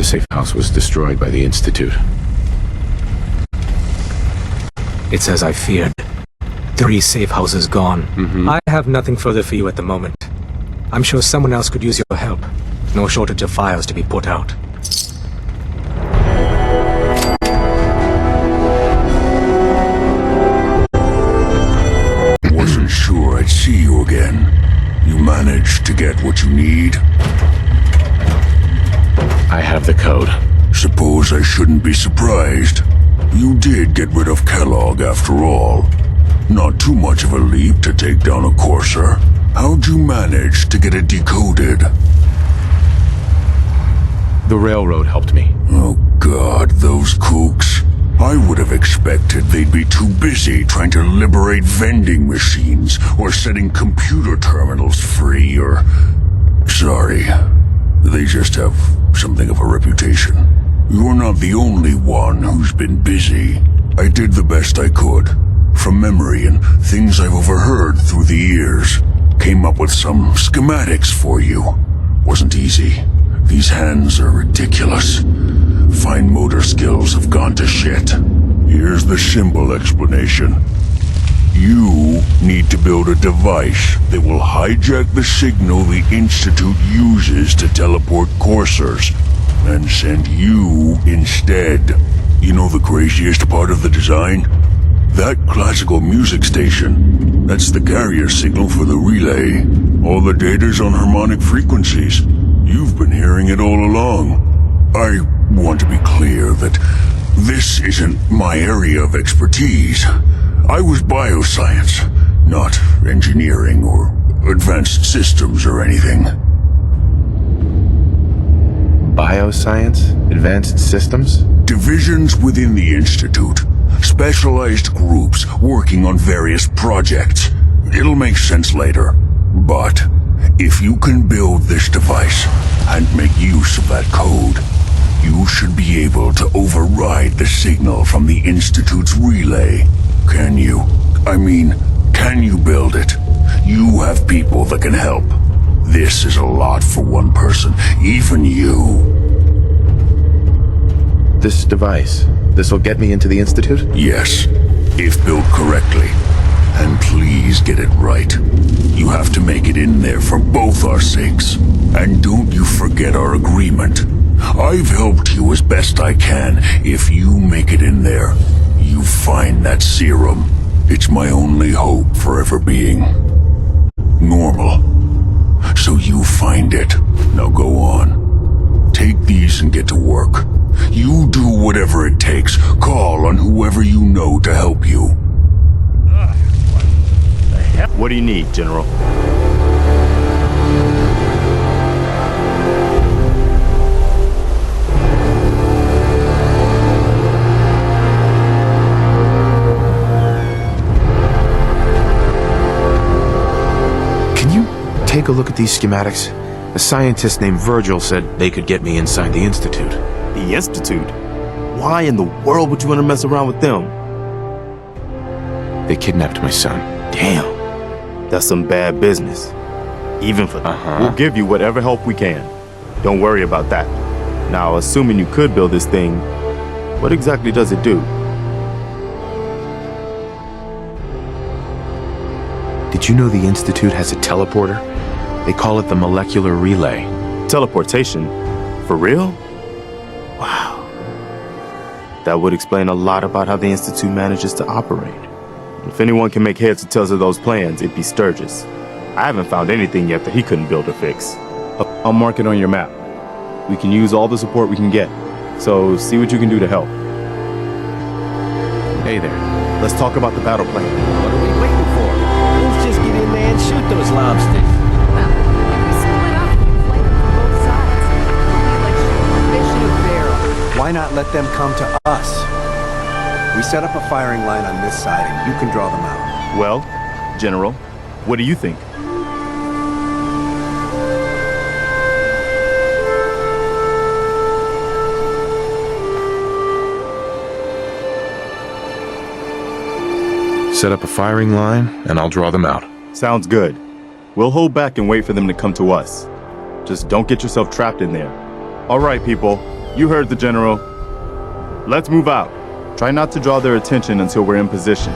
safe house was destroyed by the Institute. It's as I feared. 3 safe houses gone. I have nothing further for you at the moment. I'm sure someone else could use your help. No shortage of fires to be put out. Wasn't sure I'd see you again. You managed to get what you need? I have the code. Suppose I shouldn't be surprised. You did get rid of Kellogg after all. Not too much of a leap to take down a courser. How'd you manage to get it decoded? The railroad helped me. Oh God, those kooks. I would have expected they'd be too busy trying to liberate vending machines or setting computer terminals free or... Sorry. They just have something of a reputation. You're not the only one who's been busy. I did the best I could. From memory and things I've overheard through the years. Came up with some schematics for you. Wasn't easy. These hands are ridiculous. Fine motor skills have gone to shit. Here's the simple explanation. You need to build a device that will hijack the signal the Institute uses to teleport coursers, and send you instead. You know the craziest part of the design? That classical music station, that's the carrier signal for the relay. All the data's on harmonic frequencies. You've been hearing it all along. I want to be clear that this isn't my area of expertise. I was bioscience, not engineering or advanced systems or anything. Bioscience? Advanced systems? Divisions within the Institute. Specialized groups working on various projects. It'll make sense later. But if you can build this device and make use of that code, you should be able to override the signal from the Institute's relay. Can you? I mean, can you build it? You have people that can help. This is a lot for one person, even you. This device, this'll get me into the Institute? Yes, if built correctly. And please get it right. You have to make it in there for both our sakes. And don't you forget our agreement. I've helped you as best I can. If you make it in there, you find that serum. It's my only hope for ever being normal. So you find it. Now go on. Take these and get to work. You do whatever it takes. Call on whoever you know to help you. What do you need, General? Can you take a look at these schematics? A scientist named Virgil said they could get me inside the Institute. The Institute? Why in the world would you want to mess around with them? They kidnapped my son. Damn. That's some bad business. Even for that, we'll give you whatever help we can. Don't worry about that. Now, assuming you could build this thing, what exactly does it do? Did you know the Institute has a teleporter? They call it the molecular relay. Teleportation? For real? Wow. That would explain a lot about how the Institute manages to operate. If anyone can make heads or tails of those plans, it'd be Sturgis. I haven't found anything yet that he couldn't build or fix. I'll mark it on your map. We can use all the support we can get, so see what you can do to help. Hey there, let's talk about the battle plan. What are we waiting for? Let's just get in there and shoot those lobsters. Well, if we split up and you flank them from both sides, it'll be like shooting a fish in a barrel. Why not let them come to us? We set up a firing line on this side, and you can draw them out. Well, General, what do you think? Set up a firing line, and I'll draw them out. Sounds good. We'll hold back and wait for them to come to us. Just don't get yourself trapped in there. All right, people, You heard the General. Let's move out. Try not to draw their attention until we're in position.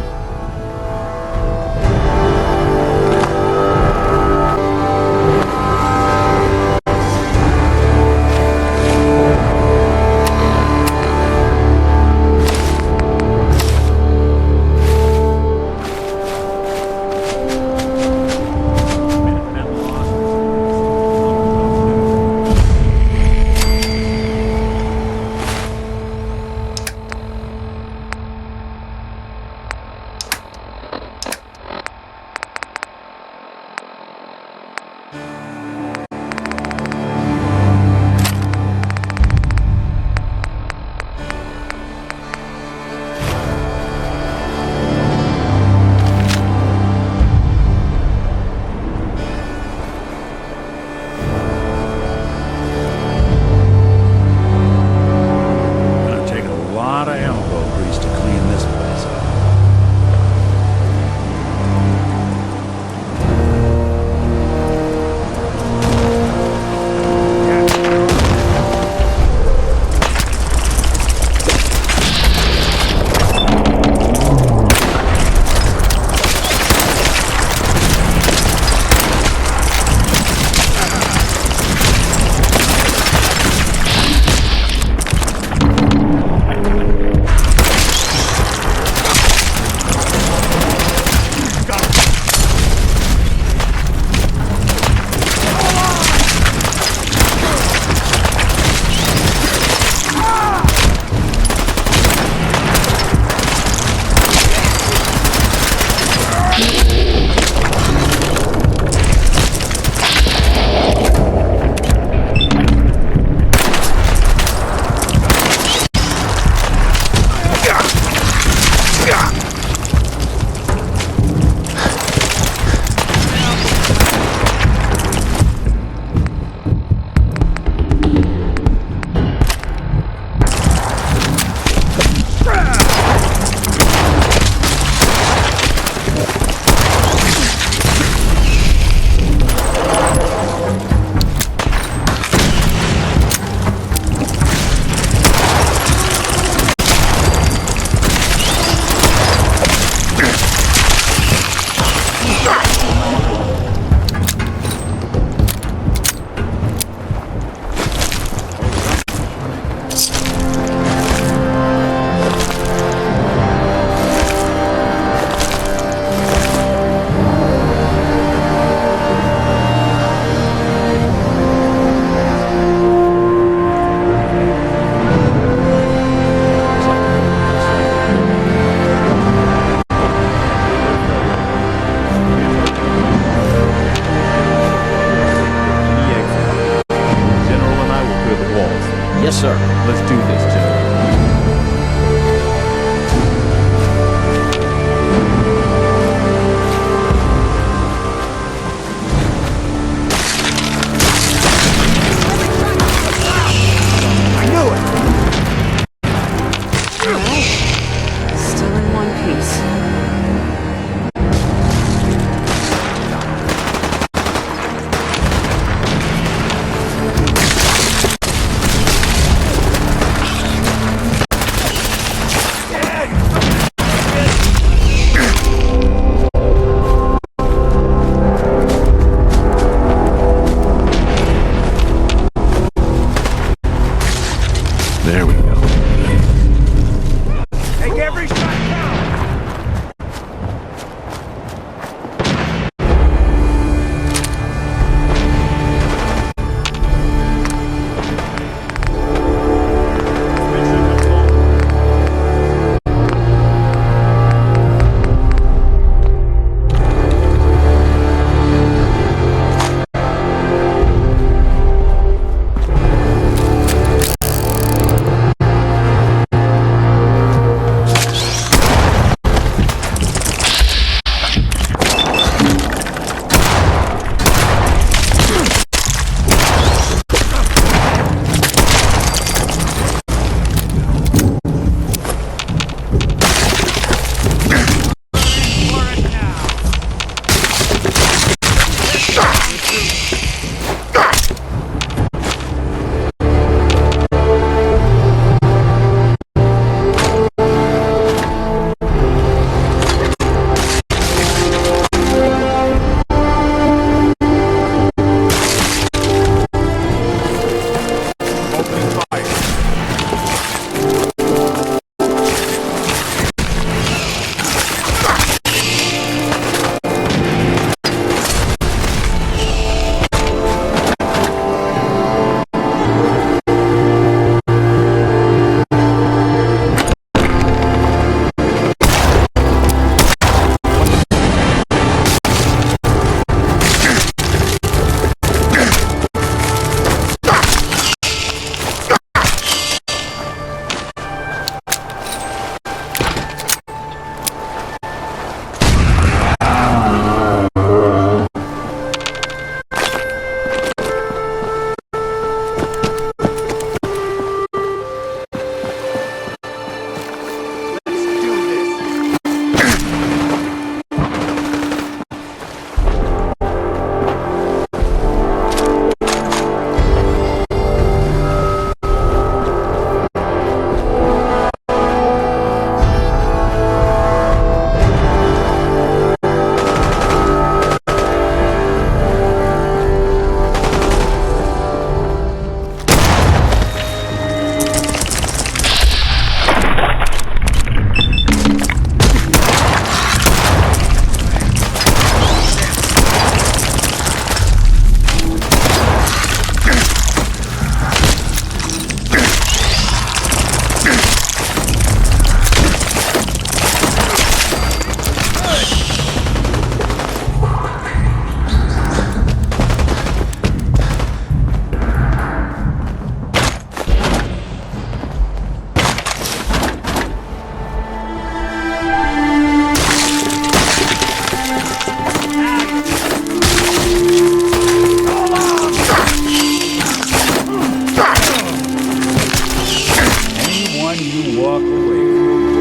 one you walk away from.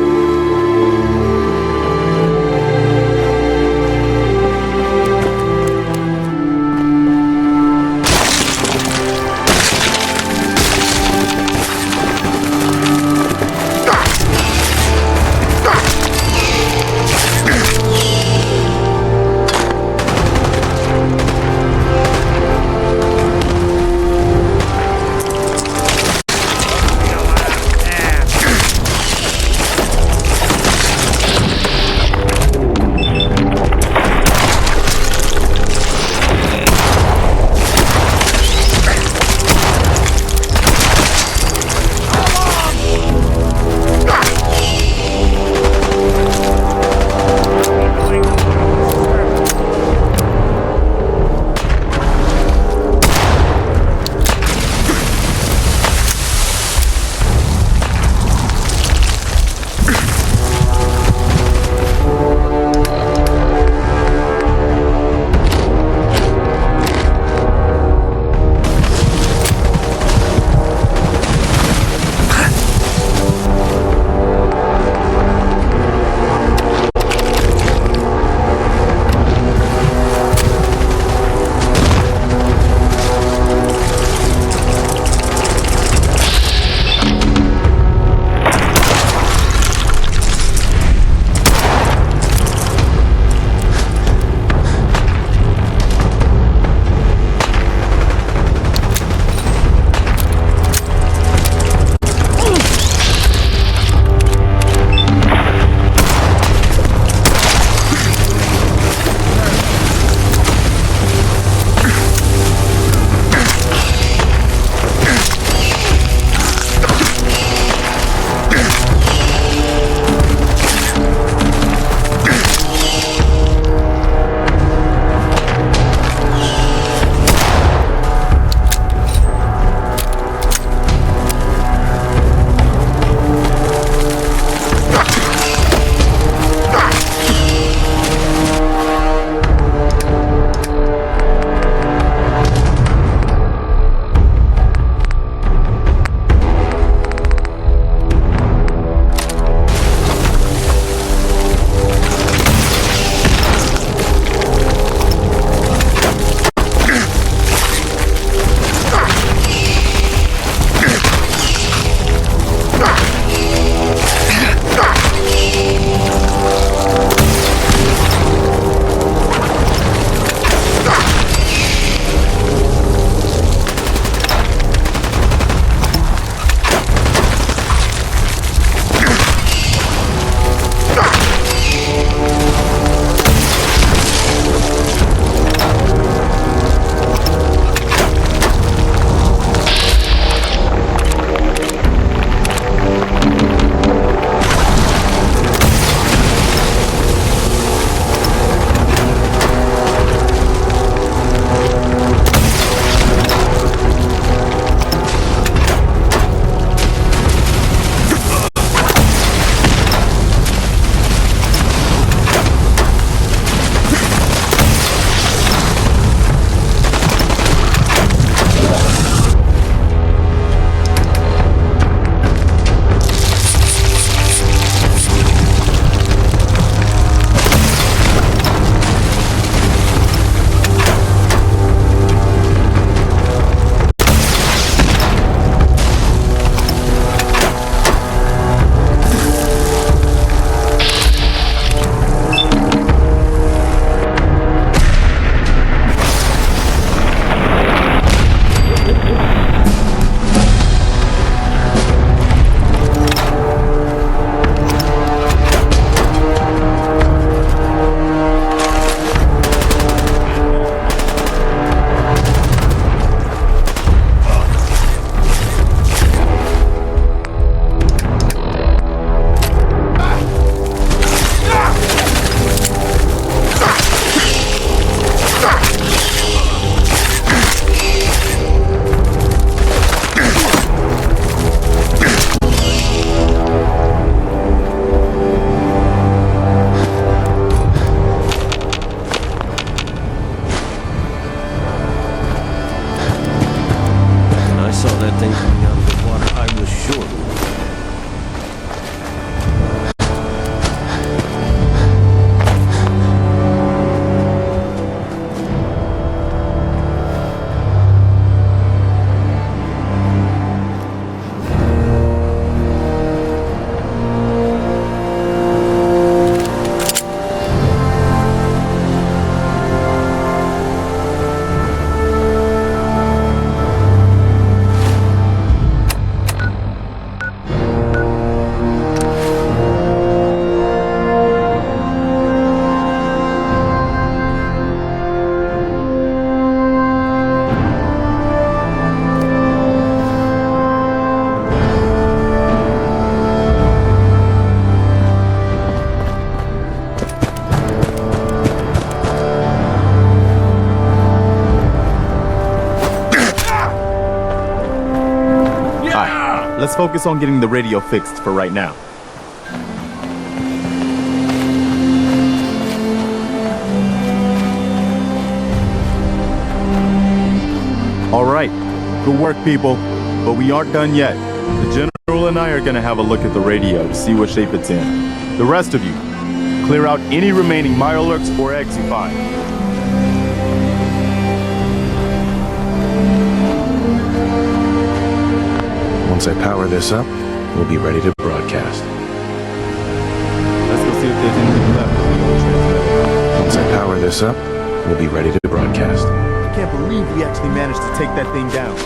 focus on getting the radio fixed for right now. All right, good work, people, but we aren't done yet. The General and I are gonna have a look at the radio to see what shape it's in. The rest of you, clear out any remaining Mirelurks or eggs you find. Once I power this up, we'll be ready to broadcast. Let's go see if there's anything left of the old transmitter. Once I power this up, we'll be ready to broadcast. I can't believe we actually managed to take that thing down.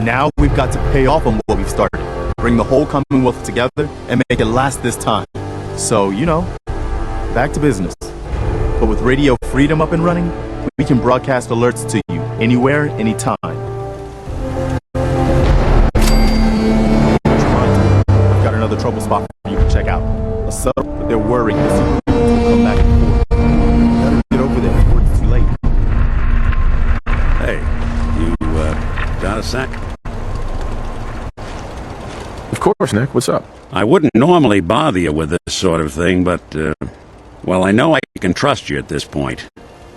Now we've got to pay off on what we've started, bring the whole Commonwealth together, and make it last this time. So, you know, back to business. But with Radio Freedom up and running, we can broadcast alerts to you anywhere, anytime. I've got another trouble spot for you to check out. A setup that they're worried the secret will come back and forth. Better get over there before it's too late. Hey, you, got a sec? Of course, Nick. What's up? I wouldn't normally bother you with this sort of thing, but, well, I know I can trust you at this point.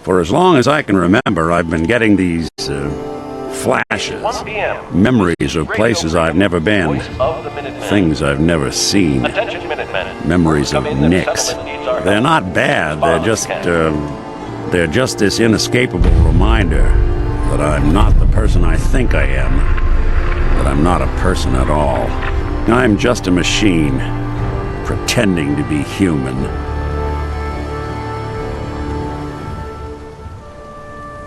For as long as I can remember, I've been getting these, flashes, memories of places I've never been, things I've never seen, memories of Nicks. They're not bad, they're just this inescapable reminder that I'm not the person I think I am, that I'm not a person at all. I'm just a machine, pretending to be human.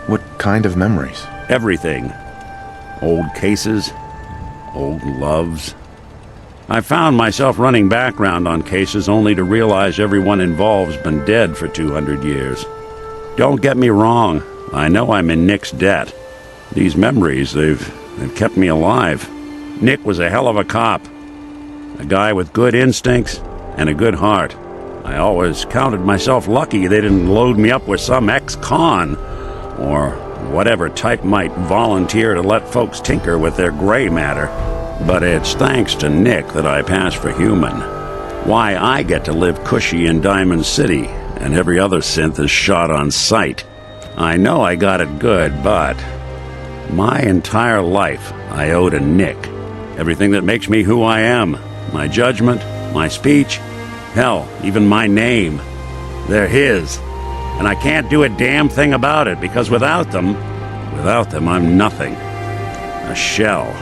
What kind of memories? Everything. Old cases, old loves. I found myself running background on cases only to realize everyone involved's been dead for 200 years. Don't get me wrong, I know I'm in Nick's debt. These memories, they've kept me alive. Nick was a hell of a cop. A guy with good instincts and a good heart. I always counted myself lucky they didn't load me up with some ex-con, or whatever type might volunteer to let folks tinker with their gray matter. But it's thanks to Nick that I pass for human. Why I get to live cushy in Diamond City, and every other synth is shot on sight. I know I got it good, but my entire life I owe to Nick. Everything that makes me who I am. My judgment, my speech, hell, even my name. They're his. And I can't do a damn thing about it, because without them, I'm nothing. A shell.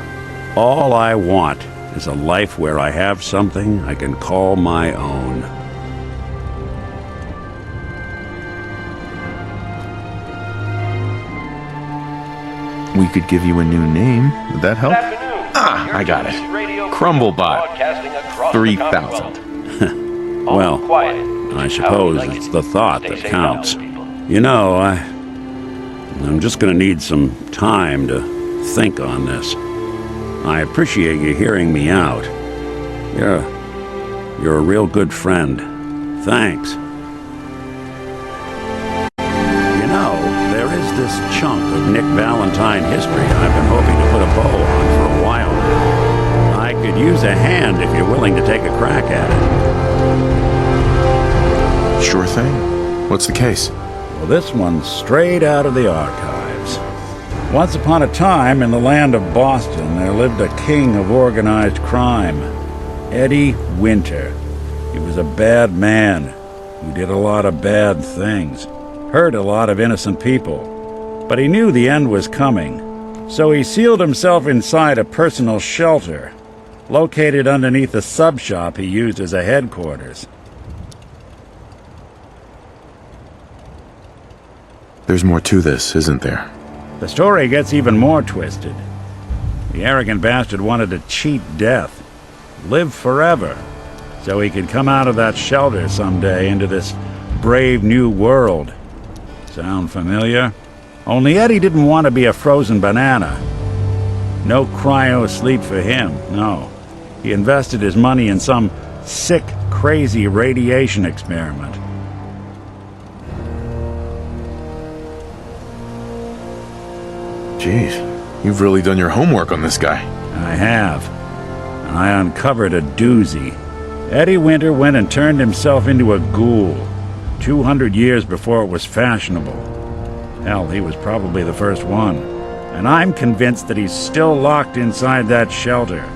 All I want is a life where I have something I can call my own. We could give you a new name. Would that help? I got it. Crumblebot. 3,000. Well, I suppose it's the thought that counts. You know, I'm just gonna need some time to think on this. I appreciate you hearing me out. You're a real good friend. Thanks. You know, there is this chunk of Nick Valentine history I've been hoping to put a bow on for a while now. I could use a hand if you're willing to take a crack at it. Sure thing. What's the case? Well, this one's straight out of the archives. Once upon a time, in the land of Boston, there lived a king of organized crime, Eddie Winter. He was a bad man who did a lot of bad things, hurt a lot of innocent people. But he knew the end was coming, so he sealed himself inside a personal shelter, located underneath a sub-shop he used as a headquarters. There's more to this, isn't there? The story gets even more twisted. The arrogant bastard wanted to cheat death, live forever, so he could come out of that shelter someday into this brave new world. Sound familiar? Only Eddie didn't want to be a frozen banana. No cryo sleep for him, no. He invested his money in some sick, crazy radiation experiment. Jeez, you've really done your homework on this guy. I have. And I uncovered a doozy. Eddie Winter went and turned himself into a ghoul, 200 years before it was fashionable. Hell, he was probably the first one. And I'm convinced that he's still locked inside that shelter,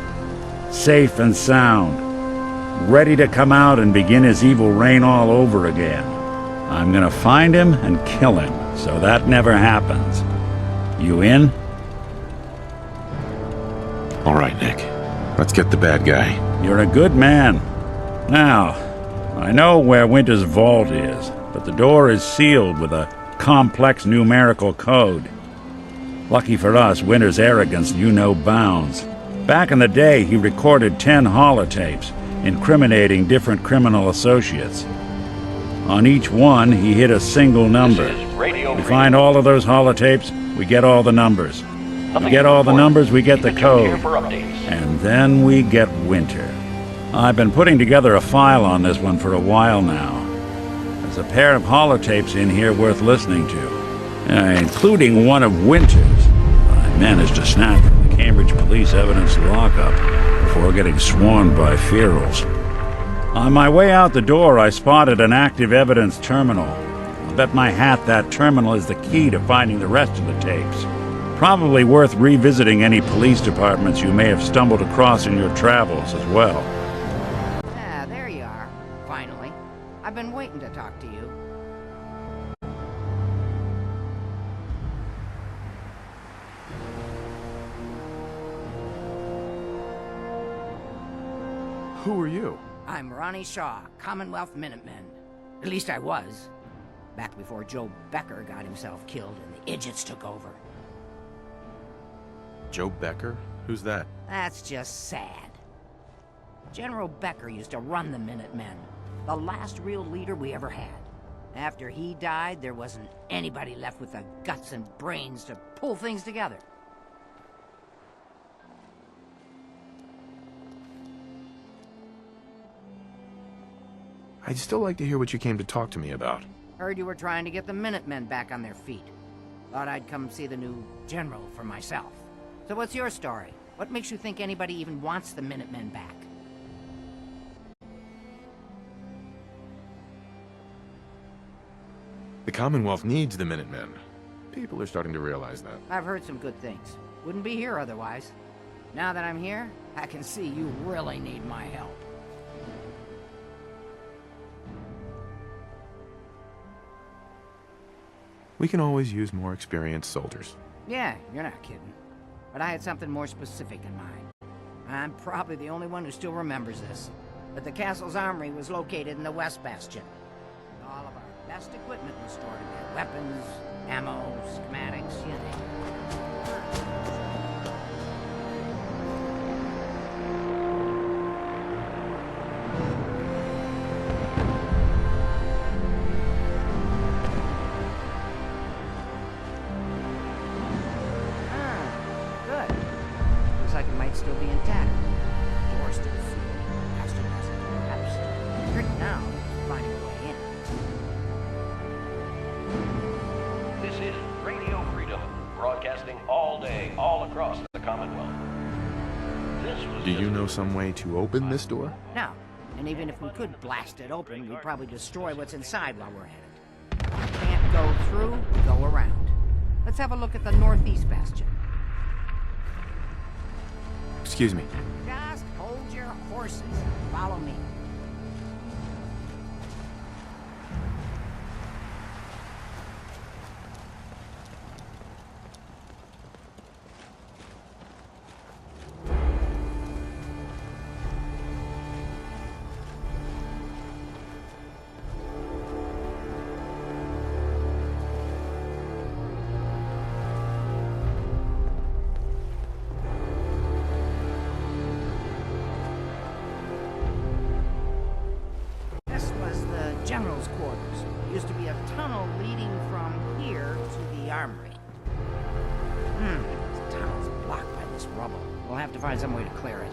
safe and sound, ready to come out and begin his evil reign all over again. I'm gonna find him and kill him, so that never happens. You in? All right, Nick. Let's get the bad guy. You're a good man. Now, I know where Winter's vault is, but the door is sealed with a complex numerical code. Lucky for us, Winter's arrogance knew no bounds. Back in the day, he recorded 10 holotapes, incriminating different criminal associates. On each one, he hit a single number. We find all of those holotapes, we get all the numbers. We get all the numbers, we get the code. And then we get Winter. I've been putting together a file on this one for a while now. There's a pair of holotapes in here worth listening to, including one of Winter's. I managed to snap from the Cambridge Police Evidence Lockup before getting swarmed by ferals. On my way out the door, I spotted an active evidence terminal. I'll bet my hat that terminal is the key to finding the rest of the tapes. Probably worth revisiting any police departments you may have stumbled across in your travels as well. Ah, there you are. Finally. I've been waiting to talk to you. Who are you? I'm Ronnie Shaw, Commonwealth Minutemen. At least I was. Back before Joe Becker got himself killed and the idiots took over. Joe Becker? Who's that? That's just sad. General Becker used to run the Minutemen. The last real leader we ever had. After he died, there wasn't anybody left with the guts and brains to pull things together. I'd still like to hear what you came to talk to me about. Heard you were trying to get the Minutemen back on their feet. Thought I'd come see the new general for myself. So what's your story? What makes you think anybody even wants the Minutemen back? The Commonwealth needs the Minutemen. People are starting to realize that. I've heard some good things. Wouldn't be here otherwise. Now that I'm here, I can see you really need my help. We can always use more experienced soldiers. Yeah, you're not kidding. But I had something more specific in mind. I'm probably the only one who still remembers this. But the castle's armory was located in the West Bastion. All of our best equipment was stored in there. Weapons, ammo, schematics, you name it. Do you know some way to open this door? No. And even if we could blast it open, we'd probably destroy what's inside while we're at it. Can't go through, go around. Let's have a look at the northeast bastion. Excuse me. Just hold your horses. Follow me. General's quarters. There used to be a tunnel leading from here to the armory. This tunnel's blocked by this rubble. We'll have to find some way to clear it.